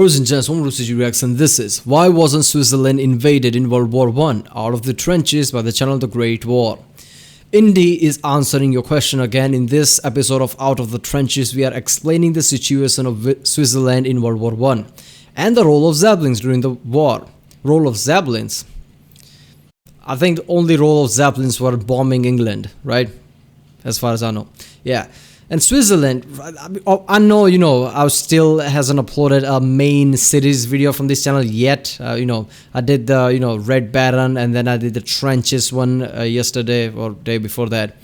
Ladies and gentlemen, reaction. This is Why Wasn't Switzerland Invaded in World War I? Out of the Trenches by the channel The Great War. Indy is answering your question again. In this episode of Out of the Trenches, we are explaining the situation of Switzerland in World War I and the role of Zeppelins during the war. Role of Zeppelins? I think the only role of Zeppelins were bombing England, right? As far as I know. Yeah. And Switzerland, I know, I still hasn't uploaded a main series video from this channel yet. I did the, Red Baron, and then I did the Trenches one yesterday or day before that.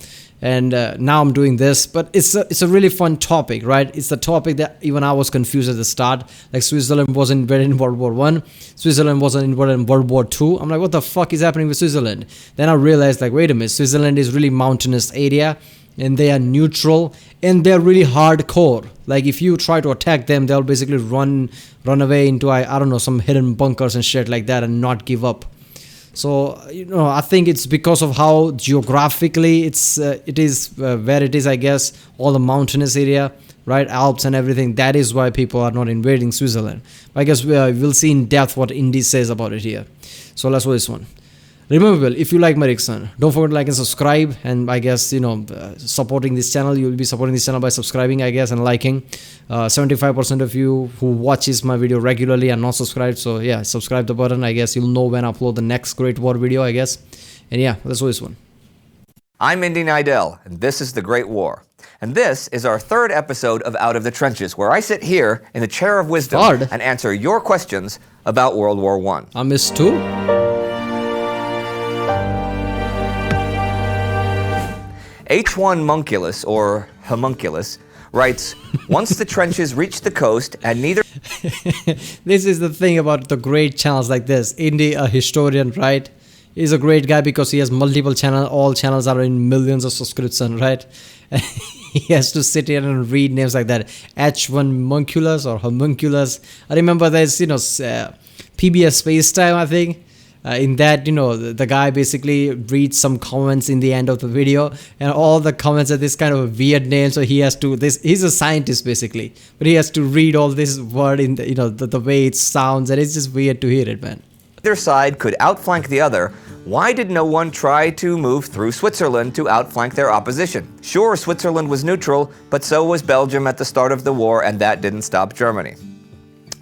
And now I'm doing this, but it's a really fun topic, right? It's the topic that even I was confused at the start. Like Switzerland wasn't invaded in World War I. Switzerland wasn't invaded in World War II. I'm like, what the fuck is happening with Switzerland? Then I realized, like, wait a minute, Switzerland is really mountainous area. And they are neutral and they're really hardcore. Like if you try to attack them, they'll basically run away into I don't know, some hidden bunkers and shit like that and not give up. So I think it's because of how geographically it is where it is, I guess, all the mountainous area, right, Alps and everything. That is why people are not invading Switzerland. I guess we'll see in depth what Indy says about it here. So let's watch this one. Remember, if you like my reaction, don't forget to like and subscribe. And I guess, supporting this channel, you'll be supporting this channel by subscribing, I guess, and liking. 75% of you who watches my video regularly are not subscribed. So yeah, subscribe the button. I guess you'll know when I upload the next Great War video, I guess. And yeah, let's do this one. I'm Indy Nidell, and this is The Great War. And this is our third episode of Out of the Trenches, where I sit here in the chair of wisdom and answer your questions about World War I. I missed two. H1 Munculus, or Homunculus, writes, once the trenches reached the coast and neither... This is the thing about the great channels like this. Indy, a historian, right? He's a great guy because he has multiple channels. All channels are in millions of subscriptions, right? And he has to sit here and read names like that. H1 Munculus or Homunculus. I remember there's, PBS Space Time, I think. In that, the guy basically reads some comments in the end of the video, and all the comments are this kind of a weird name. So he has to he's a scientist basically, but he has to read all this word in the, the way it sounds, and it's just weird to hear it, man. Either side could outflank the other. Why did no one try to move through Switzerland to outflank their opposition? Sure, Switzerland was neutral, but so was Belgium at the start of the war, and that didn't stop Germany.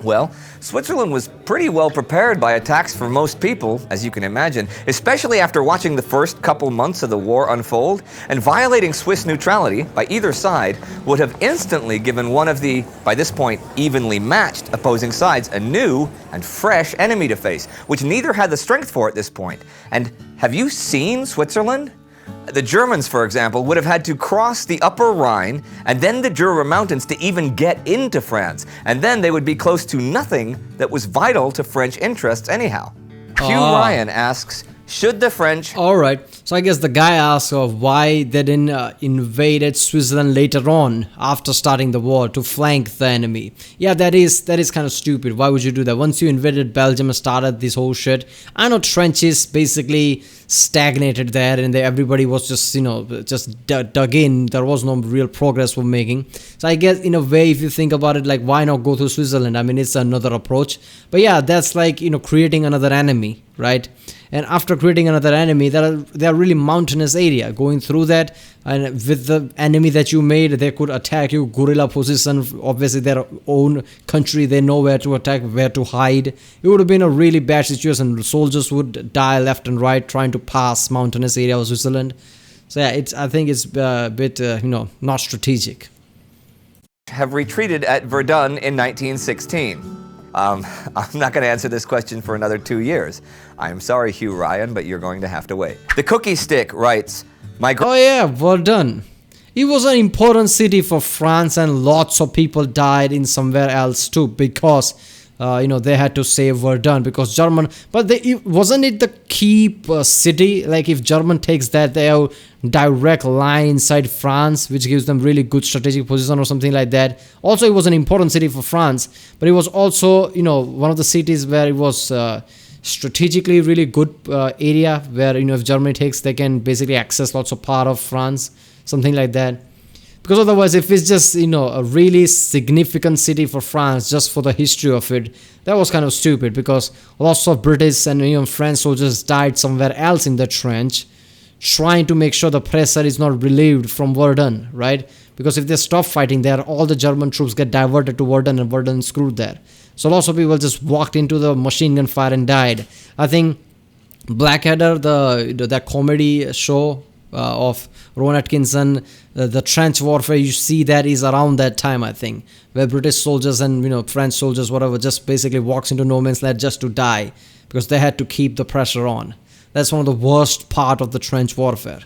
Well, Switzerland was pretty well prepared by attacks for most people, as you can imagine, especially after watching the first couple months of the war unfold, and violating Swiss neutrality by either side would have instantly given one of the, by this point, evenly matched opposing sides a new and fresh enemy to face, which neither had the strength for at this point. And have you seen Switzerland? The Germans, for example, would have had to cross the Upper Rhine and then the Jura Mountains to even get into France. And then they would be close to nothing that was vital to French interests anyhow. Hugh Ryan asks, should the French... Alright, so I guess the guy asks of why they didn't invaded Switzerland later on after starting the war to flank the enemy. Yeah, that is kind of stupid. Why would you do that? Once you invaded Belgium and started this whole shit, I know trenches basically stagnated there and everybody was just, just dug in. There was no real progress we're making. So I guess in a way, if you think about it, like why not go to Switzerland? I mean, it's another approach. But yeah, that's like, creating another enemy, right? And after creating another enemy, they are really mountainous area. Going through that, and with the enemy that you made, they could attack you. Guerrilla position, obviously their own country, they know where to attack, where to hide. It would have been a really bad situation. Soldiers would die left and right trying to pass mountainous area of Switzerland. So yeah, I think it's a bit, not strategic. Have retreated at Verdun in 1916. I'm not going to answer this question for another 2 years. I'm sorry, Hugh Ryan, but you're going to have to wait. The Cookie Stick writes, oh yeah, Verdun. It was an important city for France, and lots of people died in somewhere else too because, they had to save Verdun because German. But wasn't it the key city? Like if German takes that, they have direct line inside France, which gives them really good strategic position or something like that. Also, it was an important city for France, but it was also, one of the cities where it was strategically really good area where, if Germany takes, they can basically access lots of part of France, something like that. Because otherwise, if it's just, a really significant city for France just for the history of it, that was kind of stupid, because lots of British and even French soldiers died somewhere else in the trench, trying to make sure the pressure is not relieved from Verdun, right? Because if they stop fighting there, all the German troops get diverted to Verdun, and Verdun is screwed there. So lots of people just walked into the machine gun fire and died. I think Blackadder, that comedy show of Rowan Atkinson, the trench warfare, you see that is around that time, I think, where British soldiers and French soldiers, whatever, just basically walks into no man's land just to die, because they had to keep the pressure on. That's one of the worst part of the trench warfare.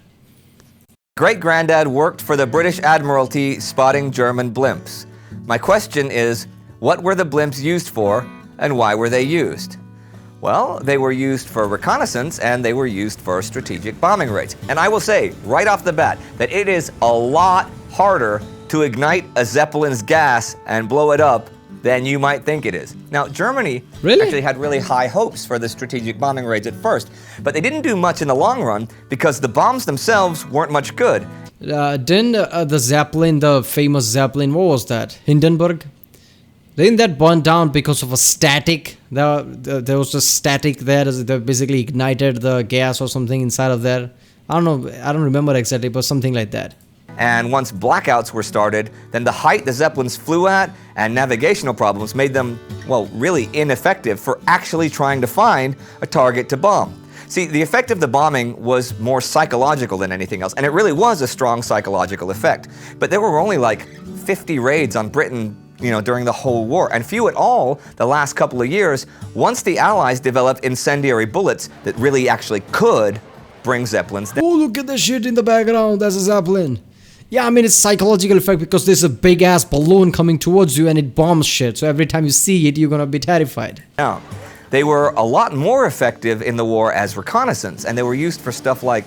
Great-granddad worked for the British Admiralty spotting German blimps. My question is, what were the blimps used for, and why were they used? Well, they were used for reconnaissance, and they were used for strategic bombing raids. And I will say, right off the bat, that it is a lot harder to ignite a Zeppelin's gas and blow it up than you might think it is. Now, Germany actually had really high hopes for the strategic bombing raids at first, but they didn't do much in the long run because the bombs themselves weren't much good. Didn't the Zeppelin, the famous Zeppelin, what was that? Hindenburg? Didn't that burn down because of a static? There was just static there. They basically ignited the gas or something inside of there. I don't know. I don't remember exactly, but something like that. And once blackouts were started, then the height the Zeppelins flew at and navigational problems made them, well, really ineffective for actually trying to find a target to bomb. See, the effect of the bombing was more psychological than anything else, and it really was a strong psychological effect. But there were only like 50 raids on Britain, during the whole war, and few at all the last couple of years, once the Allies developed incendiary bullets that really actually could bring Zeppelins down. Oh, look at the shit in the background, that's a Zeppelin. Yeah, I mean, it's psychological effect because there's a big ass balloon coming towards you and it bombs shit, so every time you see it, you're gonna be terrified. Now, they were a lot more effective in the war as reconnaissance, and they were used for stuff like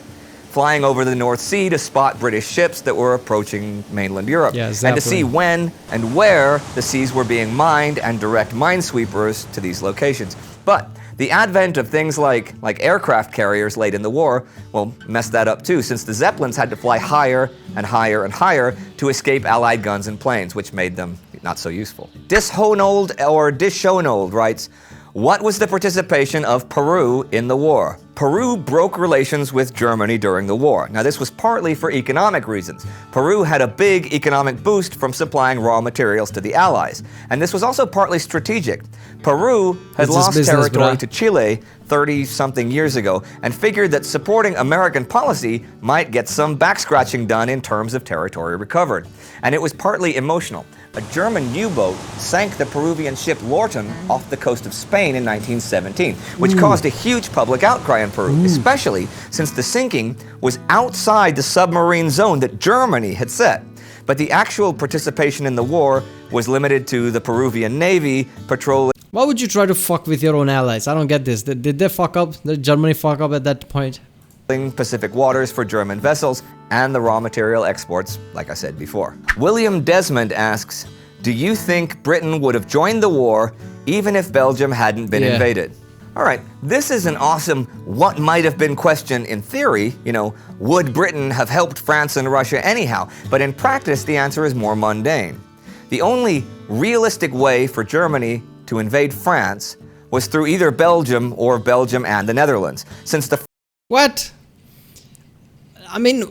flying over the North Sea to spot British ships that were approaching mainland Europe, and to see when and where the seas were being mined and direct minesweepers to these locations. But the advent of things like aircraft carriers late in the war, well, messed that up too, since the Zeppelins had to fly higher and higher and higher to escape Allied guns and planes, which made them not so useful. Dishonold writes, what was the participation of Peru in the war? Peru broke relations with Germany during the war. Now, this was partly for economic reasons. Peru had a big economic boost from supplying raw materials to the Allies. And this was also partly strategic. Peru had lost territory to Chile 30-something years ago and figured that supporting American policy might get some back-scratching done in terms of territory recovered. And it was partly emotional. A German U-boat sank the Peruvian ship Lorton off the coast of Spain in 1917, which caused a huge public outcry in Peru, especially since the sinking was outside the submarine zone that Germany had set. But the actual participation in the war was limited to the Peruvian Navy patrolling. Why would you try to fuck with your own allies? I don't get this. Did they fuck up? Did Germany fuck up at that point? Pacific waters for German vessels and the raw material exports, like I said before. William Desmond asks, do you think Britain would have joined the war even if Belgium hadn't been invaded? All right, this is an awesome what might have been question in theory, would Britain have helped France and Russia anyhow? But in practice, the answer is more mundane. The only realistic way for Germany to invade France was through either Belgium or Belgium and the Netherlands, since the... What? I mean,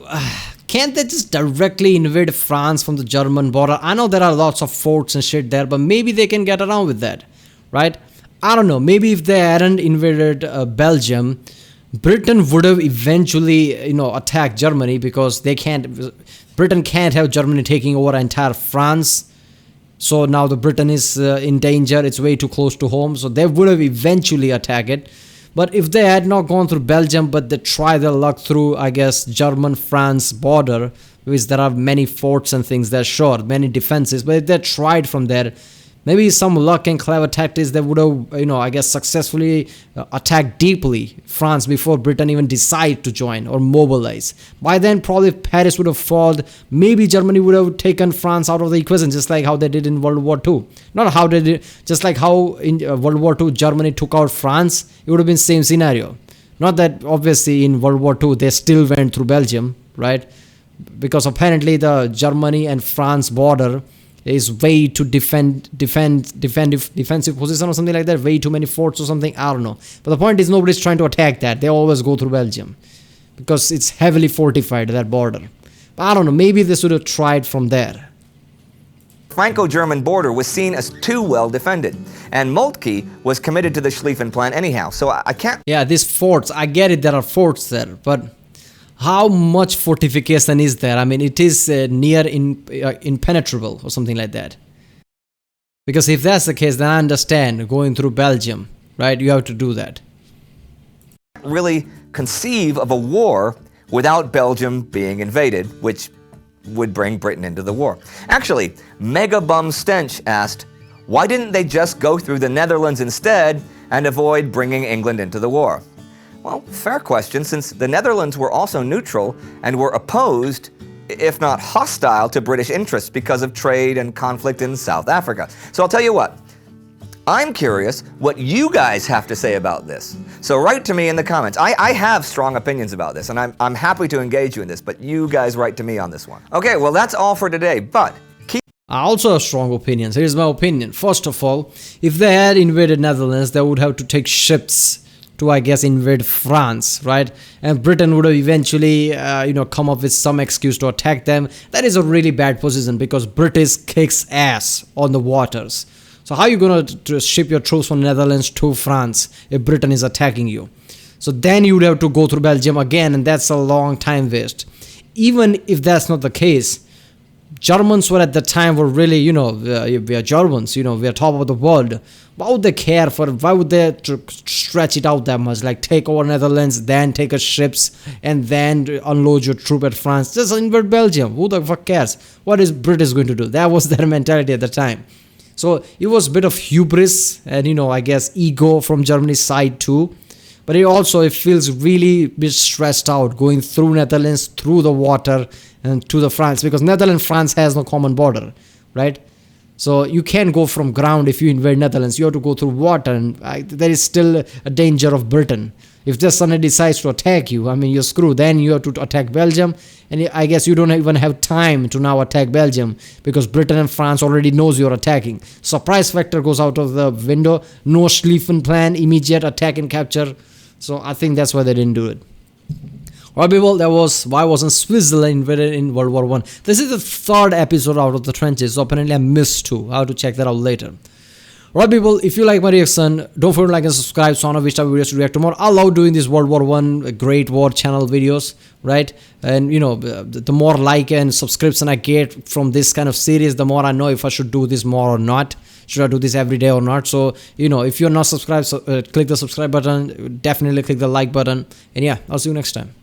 can't they just directly invade France from the German border? I know there are lots of forts and shit there, but maybe they can get around with that, right? I don't know. Maybe if they hadn't invaded Belgium, Britain would have eventually, attacked Germany, because Britain can't have Germany taking over entire France. So now the Britain is in danger. It's way too close to home. So they would have eventually attacked it. But if they had not gone through Belgium, but they tried their luck through, I guess, German-France border, which there are many forts and things there, sure, many defenses, but if they tried from there, maybe some luck and clever tactics, they would have, I guess, successfully attacked deeply France before Britain even decide to join or mobilize. By then, probably Paris would have fallen. Maybe Germany would have taken France out of the equation, just like how they did in World War II. Not how they did, just like how in World War II, Germany took out France. It would have been the same scenario. Not that, obviously, in World War II, they still went through Belgium, right? because apparently the Germany and France border is way too defensive position or something like that, way too many forts or something, I don't know. But the point is, nobody's trying to attack that. They always go through Belgium because it's heavily fortified, that border. But I don't know, maybe they should have tried from there. Franco-German border was seen as too well defended, and Moltke was committed to the Schlieffen-Plan anyhow, so I can't... Yeah, these forts, I get it, there are forts there, but how much fortification is there? I mean, it is near impenetrable or something like that. Because if that's the case, then I understand going through Belgium, right? You have to do that. Really conceive of a war without Belgium being invaded, which would bring Britain into the war. Actually, Megabum Stench asked, why didn't they just go through the Netherlands instead and avoid bringing England into the war? Well, fair question, since the Netherlands were also neutral and were opposed, if not hostile, to British interests because of trade and conflict in South Africa. So I'll tell you what, I'm curious what you guys have to say about this. So write to me in the comments. I have strong opinions about this, and I'm happy to engage you in this, but you guys write to me on this one. Okay, well that's all for today, but I also have strong opinions. Here's my opinion. First of all, if they had invaded Netherlands, they would have to take ships to, I guess, invade France, right? And Britain would have eventually, come up with some excuse to attack them. That is a really bad position because British kicks ass on the waters. So how are you going to ship your troops from Netherlands to France if Britain is attacking you? So then you would have to go through Belgium again, and that's a long time waste. Even if that's not the case, Germans were at the time were really, we are Germans, we are top of the world. Why would they care for, why would they stretch it out that much? Like take over Netherlands, then take a ships, and then unload your troop at France. Just invade Belgium. Who the fuck cares? What is British going to do? That was their mentality at the time. So it was a bit of hubris and, I guess ego from Germany's side too. But it feels really bit stressed out going through Netherlands, through the water, and to the France, because Netherlands France has no common border, right? So you can't go from ground if you invade Netherlands. You have to go through water, and there is still a danger of Britain. If just suddenly decides to attack you, I mean, you're screwed. Then you have to attack Belgium, and I guess you don't even have time to now attack Belgium because Britain and France already knows you're attacking. Surprise factor goes out of the window. No Schlieffen-Plan, immediate attack and capture. So I think that's why they didn't do it. Alright people, that was why wasn't Switzerland invaded in World War I. This is the third episode out of the trenches, so apparently I missed two. I'll have to check that out later. Alright people, if you like my reaction, don't forget to like and subscribe so I know which type of videos to react to more. I love doing these World War I Great War channel videos, right? And the more like and subscription I get from this kind of series, the more I know if I should do this more or not. Should I do this every day or not? So, if you're not subscribed, click the subscribe button, definitely click the like button. And yeah, I'll see you next time.